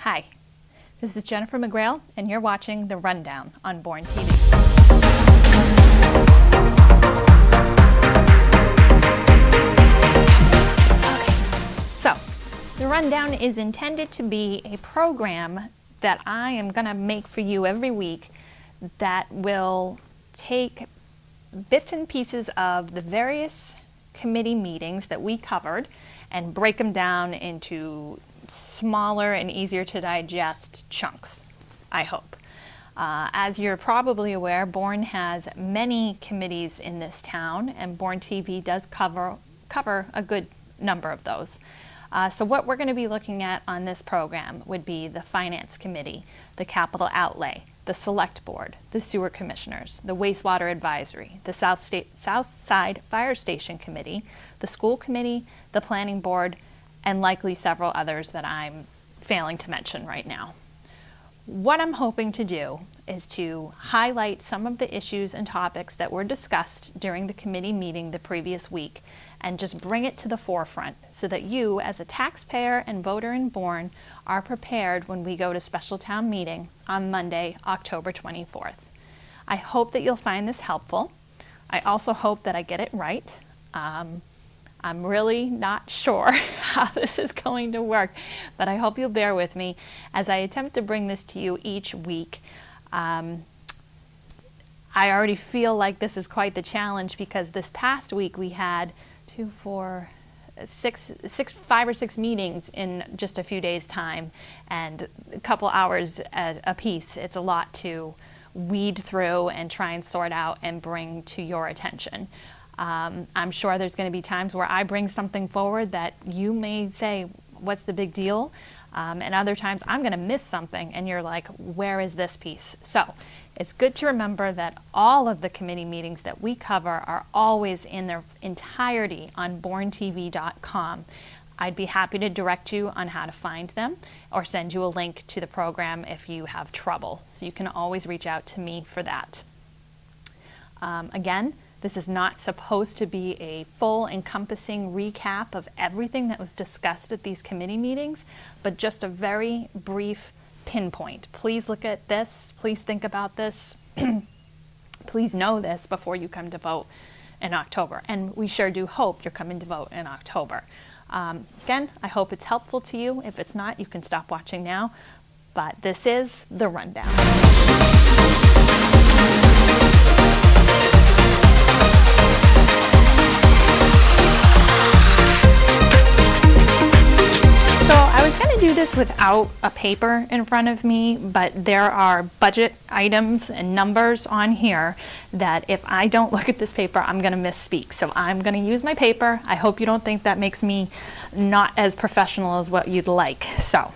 Hi, this is Jennifer McGrail, and you're watching The Rundown on Bourne TV. Okay, so The Rundown is intended to be a program that I am going to make for you every week that will take bits and pieces of the various committee meetings that we covered and break them down into smaller and easier to digest chunks, I hope. As you're probably aware, Bourne has many committees in this town, and Bourne TV does cover a good number of those. So what we're going to be looking at on this program would be the Finance Committee, the Capital Outlay, the Select Board, the Sewer Commissioners, the Wastewater Advisory, the South Side Fire Station Committee, the School Committee, the Planning Board, and likely several others that I'm failing to mention right now. What I'm hoping to do is to highlight some of the issues and topics that were discussed during the committee meeting the previous week and just bring it to the forefront so that you, as a taxpayer and voter in Bourne, are prepared when we go to special town meeting on Monday, October 24th. I hope that you'll find this helpful. I also hope that I get it right. I'm really not sure how this is going to work, but I hope you'll bear with me as I attempt to bring this to you each week. I already feel like this is quite the challenge because this past week we had 5 or 6 meetings in just a few days' time and a couple hours a piece. It's a lot to weed through and try and sort out and bring to your attention. I'm sure there's going to be times where I bring something forward that you may say, what's the big deal? And other times I'm going to miss something and you're like, where is this piece? So it's good to remember that all of the committee meetings that we cover are always in their entirety on bournetv.com. I'd be happy to direct you on how to find them or send you a link to the program if you have trouble. So you can always reach out to me for that. Again, this is not supposed to be a full encompassing recap of everything that was discussed at these committee meetings, but just a very brief pinpoint. Please look at this. Please think about this. Please know this before you come to vote in October. And we sure do hope you're coming to vote in October. Again, I hope it's helpful to you. If it's not, you can stop watching now. But this is The Rundown. So I was going to do this without a paper in front of me, but there are budget items and numbers on here that if I don't look at this paper, I'm going to misspeak. So I'm going to use my paper. I hope you don't think that makes me not as professional as what you'd like. So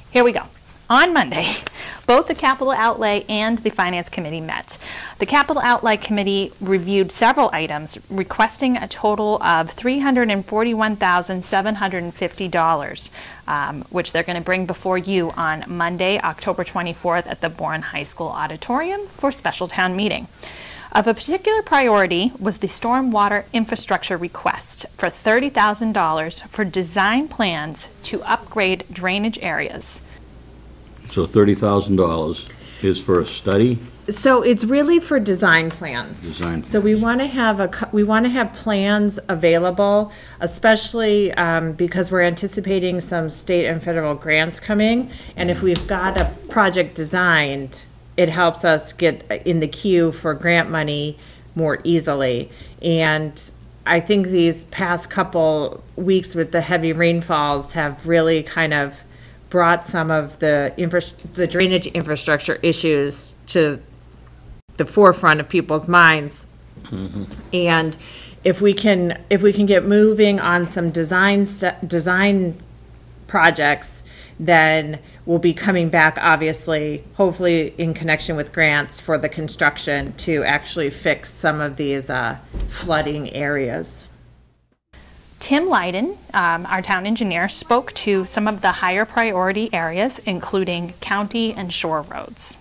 here we go. On Monday, both the Capital Outlay and the Finance Committee met. The Capital Outlay Committee reviewed several items, requesting a total of $341,750, which they're going to bring before you on Monday, October 24th at the Bourne High School Auditorium for special town meeting. Of a particular priority was the stormwater infrastructure request for $30,000 for design plans to upgrade drainage areas. So $30,000 is for a study? So it's really for design plans. Design So we want to have plans available, especially because we're anticipating some state and federal grants coming. And if we've got a project designed, it helps us get in the queue for grant money more easily. And I think these past couple weeks with the heavy rainfalls have really kind of brought some of the drainage infrastructure issues to the forefront of people's minds. Mm-hmm. And if we can get moving on some design projects, then we'll be coming back, obviously, hopefully in connection with grants for the construction to actually fix some of these flooding areas. Tim Leiden, our town engineer, spoke to some of the higher priority areas, including county and shore roads.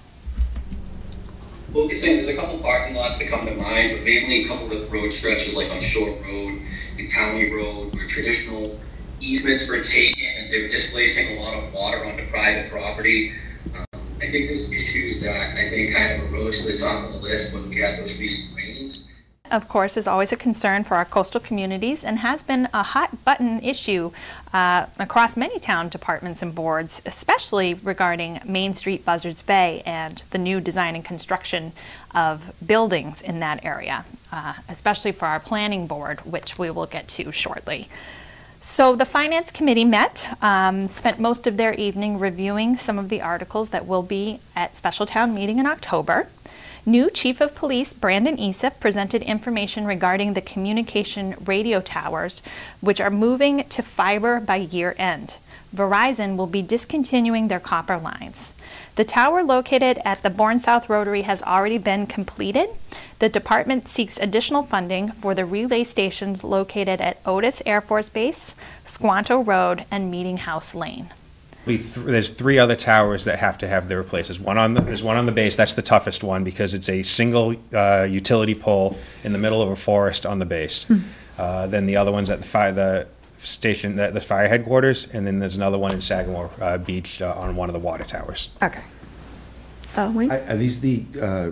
Focusing, there's a couple parking lots that come to mind, but mainly a couple of road stretches like on Shore Road and County Road, where traditional easements were taken and they were displacing a lot of water onto private property. I think there's issues that I think kind of arose to the top of the list when we had those recent rains. Of course, is always a concern for our coastal communities and has been a hot button issue across many town departments and boards, especially regarding Main Street, Buzzards Bay, and the new design and construction of buildings in that area, especially for our planning board, which we will get to shortly. So the Finance Committee met, spent most of their evening reviewing some of the articles that will be at special town meeting in October. New Chief of Police Brandon Esep presented information regarding the communication radio towers, which are moving to fiber by year end. Verizon will be discontinuing their copper lines. The tower located at the Bourne South Rotary has already been completed. The department seeks additional funding for the relay stations located at Otis Air Force Base, Squanto Road, and Meeting House Lane. There's 3 other towers that have to have their replaced. There's one on the base. That's the toughest one because it's a single utility pole in the middle of a forest on the base. Then the other one's at the fire headquarters, and then there's another one in Sagamore Beach on one of the water towers. Okay. Wayne? Are these the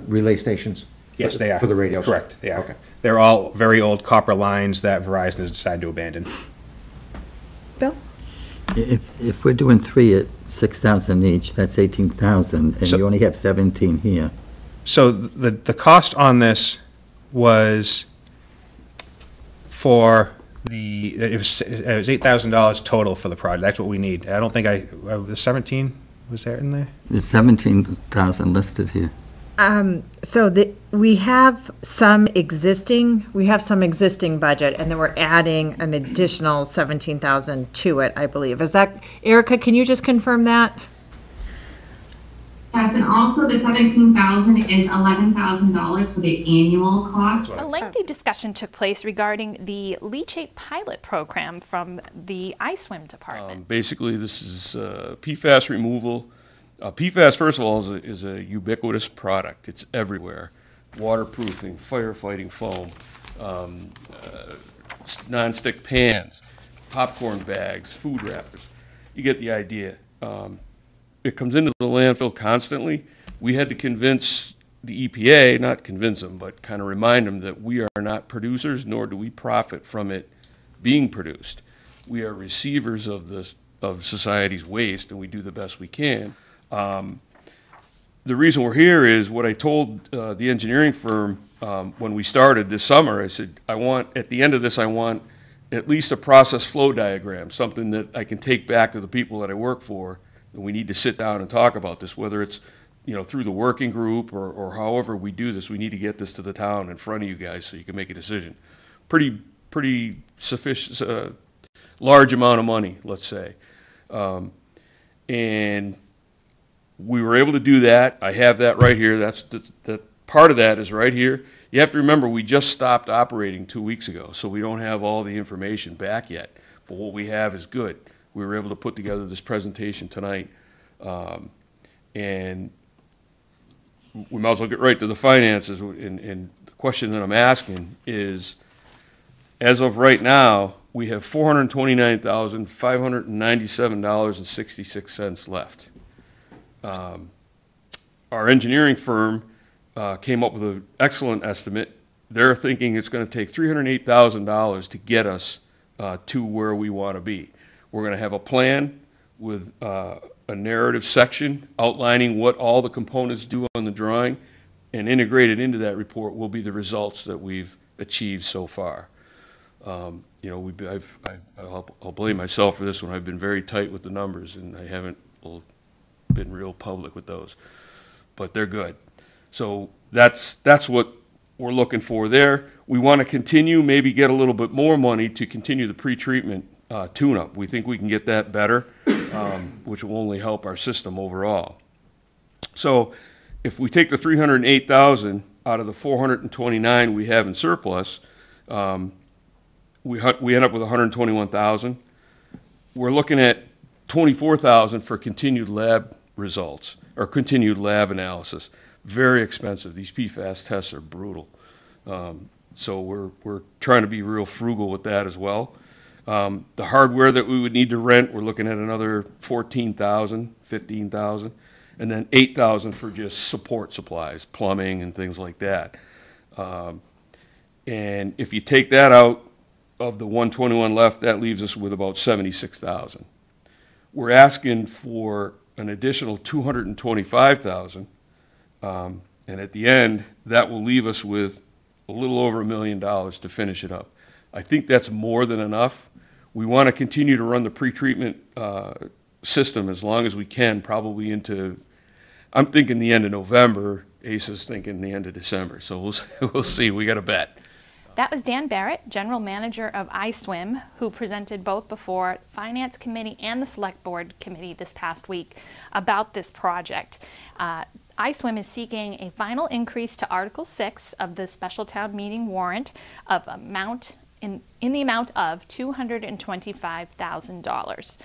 relay stations? Yes, they are. For the radios? Correct, they are. Okay. They're all very old copper lines that Verizon has decided to abandon. Bill? If we're doing 3 at 6,000 each, that's 18,000, and So- you only have 17 here. So the cost on this was for it was $8,000 total for the project. That's what we need. I don't think the 17 was there in there. There's 17,000 listed here. We have some existing budget, and then we're adding an additional 17,000 to it, I believe. Is that, Erica, can you just confirm that? Yes, and also the $17,000 is $11,000 for the annual cost. A lengthy discussion took place regarding the leachate pilot program from the iSwim department. Basically, this is PFAS removal. PFAS, first of all, is a ubiquitous product. It's everywhere. Waterproofing, firefighting foam, non-stick pans, popcorn bags, food wrappers. You get the idea. It comes into the landfill constantly. We had to convince the EPA, not convince them, but kind of remind them that we are not producers, nor do we profit from it being produced. We are receivers of society's waste, and we do the best we can. The reason we're here is what I told the engineering firm when we started this summer. I said, at the end of this, I want at least a process flow diagram, something that I can take back to the people that I work for. And we need to sit down and talk about this, whether it's through the working group or however we do this. We need to get this to the town in front of you guys so you can make a decision. Pretty sufficient, large amount of money, let's say. And we were able to do that. I have that right here. That's the part of that is right here. You have to remember we just stopped operating 2 weeks ago, so we don't have all the information back yet. But what we have is good. We were able to put together this presentation tonight, and we might as well get right to the finances. And the question that I'm asking is, as of right now, we have $429,597.66 left. Our engineering firm came up with an excellent estimate. They're thinking it's going to take $308,000 to get us to where we want to be. We're going to have a plan with a narrative section outlining what all the components do on the drawing, and integrated into that report will be the results that we've achieved so far. I'll blame myself for this one. I've been very tight with the numbers, and I haven't been real public with those, but they're good. So that's what we're looking for there. We want to continue, maybe get a little bit more money to continue the pre-treatment tune-up. We think we can get that better, which will only help our system overall. So if we take the $308,000 out of the $429,000 we have in surplus, we end up with $121,000. We're looking at $24,000 for continued lab results or continued lab analysis. Very expensive. These PFAS tests are brutal. So we're trying to be real frugal with that as well. The hardware that we would need to rent, we're looking at another $14,000, $15,000, and then $8,000 for just support supplies, plumbing and things like that. And if you take that out of the 121 left, that leaves us with about 76,000. We're asking for an additional 225,000, and at the end, that will leave us with a little over $1 million to finish it up. I think that's more than enough. We want to continue to run the pretreatment system as long as we can, probably into, I'm thinking the end of November. Ace is thinking the end of December. So we'll see. We got a bet. That was Dan Barrett, General Manager of iSwim, who presented both before Finance Committee and the Select Board Committee this past week about this project. iSwim is seeking a final increase to Article 6 of the Special Town Meeting warrant of amount in the amount of $225,000.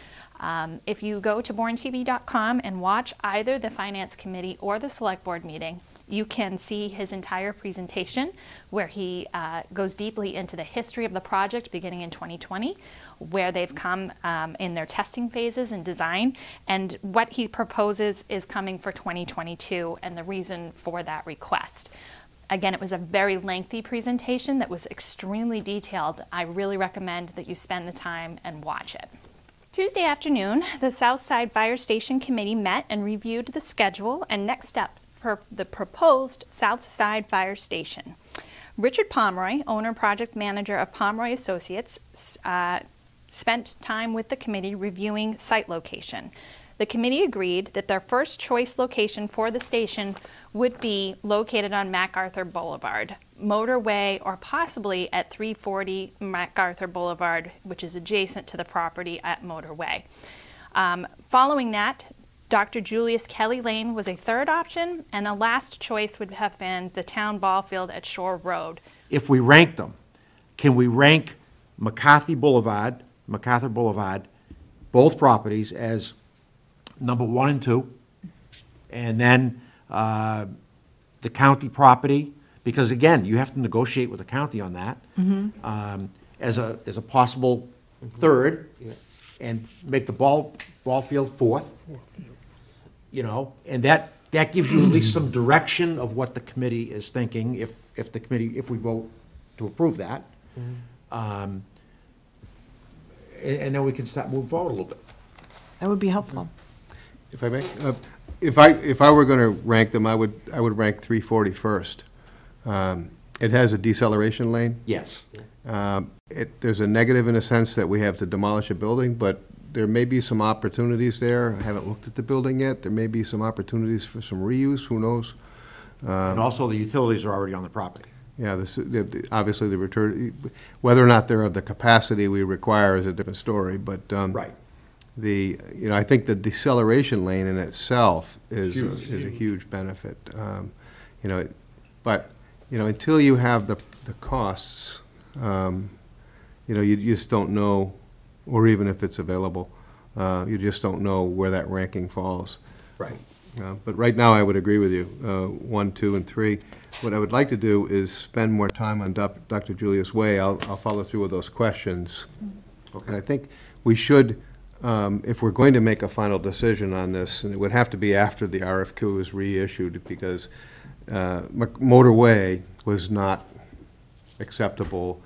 If you go to bournetv.com and watch either the Finance Committee or the Select Board meeting, you can see his entire presentation where he goes deeply into the history of the project beginning in 2020, where they've come in their testing phases and design, and what he proposes is coming for 2022 and the reason for that request. Again, it was a very lengthy presentation that was extremely detailed. I really recommend that you spend the time and watch it. Tuesday afternoon, the Southside Fire Station Committee met and reviewed the schedule and next steps for the proposed Southside Fire Station. Richard Pomeroy, owner project manager of Pomeroy Associates, spent time with the committee reviewing site location. The committee agreed that their first choice location for the station would be located on MacArthur Boulevard, motorway, or possibly at 340 MacArthur Boulevard, which is adjacent to the property at Motorway. Following that, Dr. Julius Kelly Lane was a third option, and the last choice would have been the town ball field at Shore Road. If we rank them, can we rank MacArthur Boulevard, both properties as number 1 and 2, and then the county property, because again, you have to negotiate with the county on that, as a possible third, and make the ball field fourth, you know, and that gives you at least some direction of what the committee is thinking if we vote to approve that. And then we can start moving forward a little bit. That would be helpful. If I may, if I were going to rank them, I would rank 340 first. It has a deceleration lane. Yes. There's a negative in a sense that we have to demolish a building, but there may be some opportunities there. I haven't looked at the building yet. There may be some opportunities for some reuse. Who knows? And also, the utilities are already on the property. Yeah, obviously the return, whether or not they're of the capacity we require is a different story. But Right. I think the deceleration lane in itself is a huge benefit. But until you have the costs, you just don't know, or even if it's available, you just don't know where that ranking falls. Right. But right now, I would agree with you, 1, 2, and 3. What I would like to do is spend more time on Dr. Julius Way. I'll follow through with those questions. Okay. And I think we should, if we're going to make a final decision on this, and it would have to be after the RFQ is reissued, because Motorway was not acceptable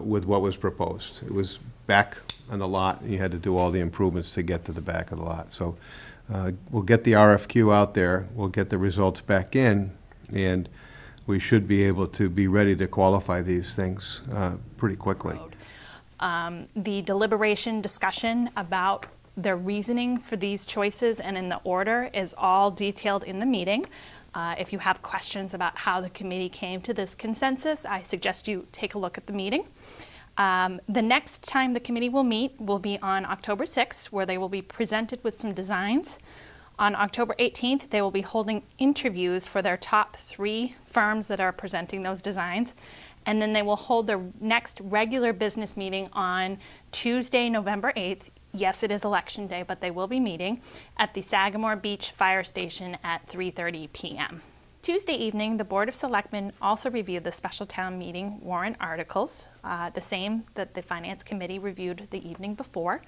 with what was proposed. It was back on the lot, and you had to do all the improvements to get to the back of the lot. So we'll get the RFQ out there, we'll get the results back in, and we should be able to be ready to qualify these things pretty quickly. The deliberation discussion about the reasoning for these choices and in the order is all detailed in the meeting. If you have questions about how the committee came to this consensus, I suggest you take a look at the meeting. The next time the committee will meet will be on October 6th, where they will be presented with some designs. On October 18th, they will be holding interviews for their top 3 firms that are presenting those designs. And then they will hold their next regular business meeting on Tuesday, November 8th. Yes, it is election day, but they will be meeting at the Sagamore Beach Fire Station at 3:30 p.m. Tuesday evening, the Board of Selectmen also reviewed the special town meeting warrant articles, the same that the Finance Committee reviewed the evening before.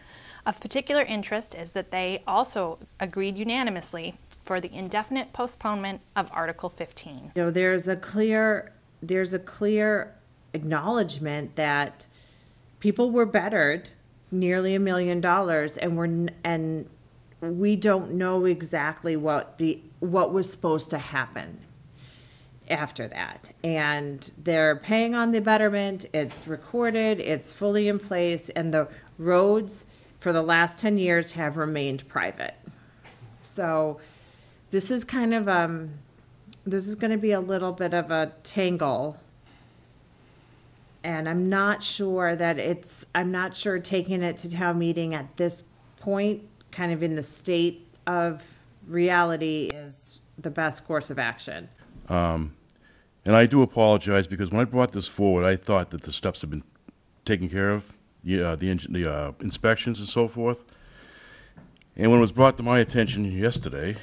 Of particular interest is that they also agreed unanimously for the indefinite postponement of Article 15. You know, there's a clear acknowledgement that people were bettered nearly $1 million, and we don't know exactly what was supposed to happen after that. And they're paying on the betterment, it's recorded, it's fully in place, and the roads for the last 10 years have remained private. So this is kind of, this is gonna be a little bit of a tangle. And I'm not sure taking it to town meeting at this point, kind of in the state of reality, is the best course of action. And I do apologize, because when I brought this forward, I thought that the steps have been taken care of, the inspections and so forth. And when it was brought to my attention yesterday,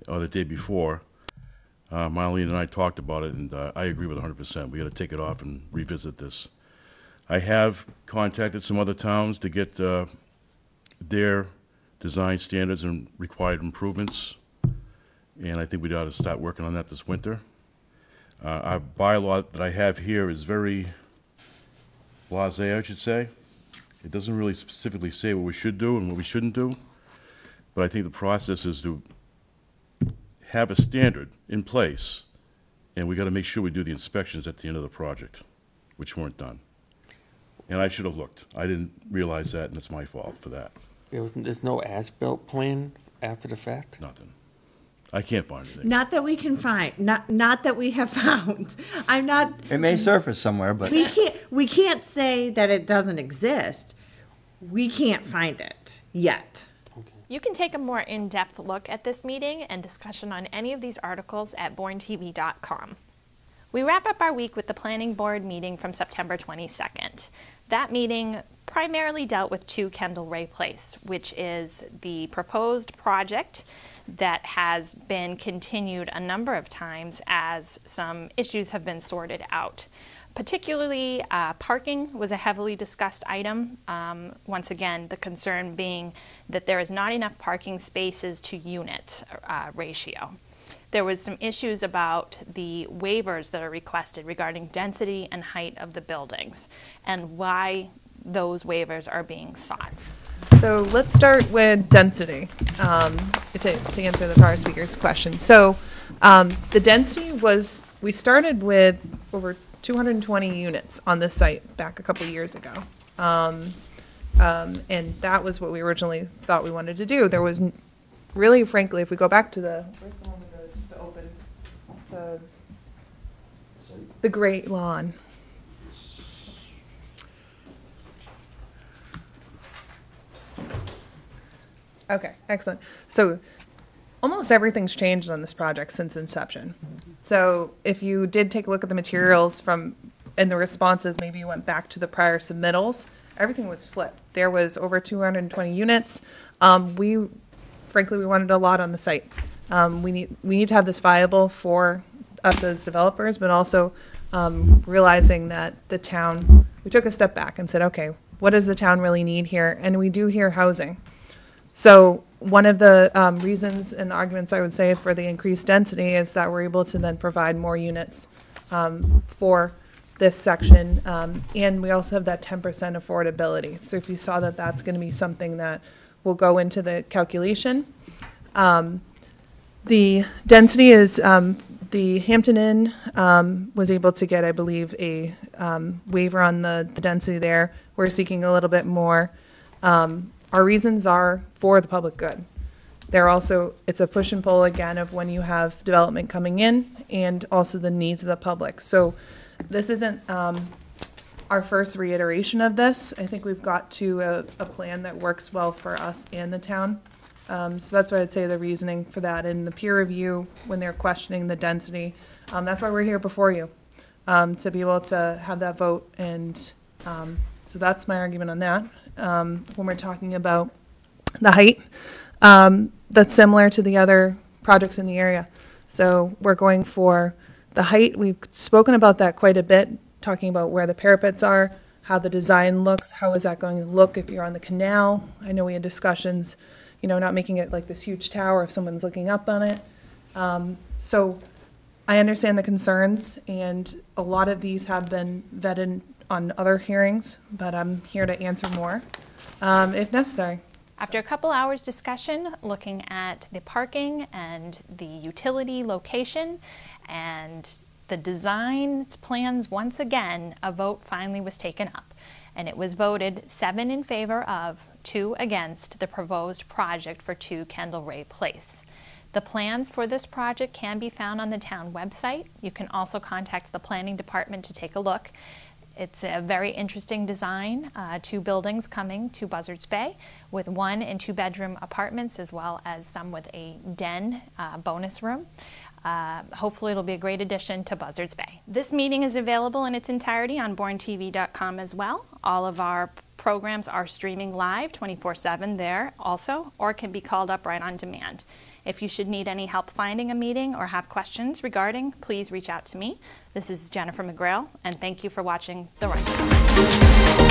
or the day before, Marlene and I talked about it, and I agree with 100%. We got to take it off and revisit this. I have contacted some other towns to get their design standards and required improvements, and I think we ought to start working on that this winter. Our bylaw that I have here is very blasé, I should say. It doesn't really specifically say what we should do and what we shouldn't do, but I think the process is to have a standard in place, and we got to make sure we do the inspections at the end of the project, which weren't done. And I should have looked. I didn't realize that, and it's my fault for that. There's no as-built plan after the fact? Nothing. I can't find anything. Not that we can find, not that we have found. I'm not. It may surface somewhere, but We can't say that it doesn't exist. We can't find it yet. You can take a more in-depth look at this meeting and discussion on any of these articles at bournetv.com. We wrap up our week with the Planning Board meeting from September 22nd. That meeting primarily dealt with 2 Kendall Ray Place, which is the proposed project that has been continued a number of times as some issues have been sorted out. Particularly, parking was a heavily discussed item. Once again, the concern being that there is not enough parking spaces to unit ratio. There was some issues about the waivers that are requested regarding density and height of the buildings and why those waivers are being sought. So let's start with density, to answer the prior speaker's question. So the density was, we started with over 220 units on this site back a couple of years ago. And that was what we originally thought we wanted to do. There was really, frankly, if we go back to the, where's the one with the open, the Great Lawn. Okay, excellent. So almost everything's changed on this project since inception. So if you did take a look at the materials and the responses, maybe you went back to the prior submittals, everything was flipped. There was over 220 units. Frankly, we wanted a lot on the site. We need to have this viable for us as developers, but also realizing that the town, we took a step back and said, okay, what does the town really need here? And we do hear housing. So one of the reasons and arguments I would say for the increased density is that we're able to then provide more units for this section. And we also have that 10% affordability. So if you saw that that's going to be something that will go into the calculation. The density is, the Hampton Inn was able to get, I believe, a waiver on the density there. We're seeking a little bit more. Our reasons are for the public good. They're also, it's a push and pull again of when you have development coming in and also the needs of the public. So this isn't our first reiteration of this. I think we've got to a plan that works well for us and the town. So that's what I'd say the reasoning for that. And the peer review, when they're questioning the density, that's why we're here before you, to be able to have that vote. And so that's my argument on that. When we're talking about the height, that's similar to the other projects in the area. So we're going for the height. We've spoken about that quite a bit, talking about where the parapets are, how the design looks, how is that going to look if you're on the canal. I know we had discussions, you know, not making it like this huge tower if someone's looking up on it. So I understand the concerns, and a lot of these have been vetted on other hearings, but I'm here to answer more if necessary. After a couple hours discussion, looking at the parking and the utility location and the design plans, once again, a vote finally was taken up. And it was voted 7 in favor of, 2 against the proposed project for 2 Kendall Ray Place. The plans for this project can be found on the town website. You can also contact the planning department to take a look. It's a very interesting design, 2 buildings coming to Buzzards Bay with 1 and 2 bedroom apartments, as well as some with a den bonus room. Hopefully it'll be a great addition to Buzzards Bay. This meeting is available in its entirety on bournetv.com as well. All of our programs are streaming live 24/7 there also, or can be called up right on demand. If you should need any help finding a meeting or have questions regarding, please reach out to me. This is Jennifer McGrail, and thank you for watching The Rundown.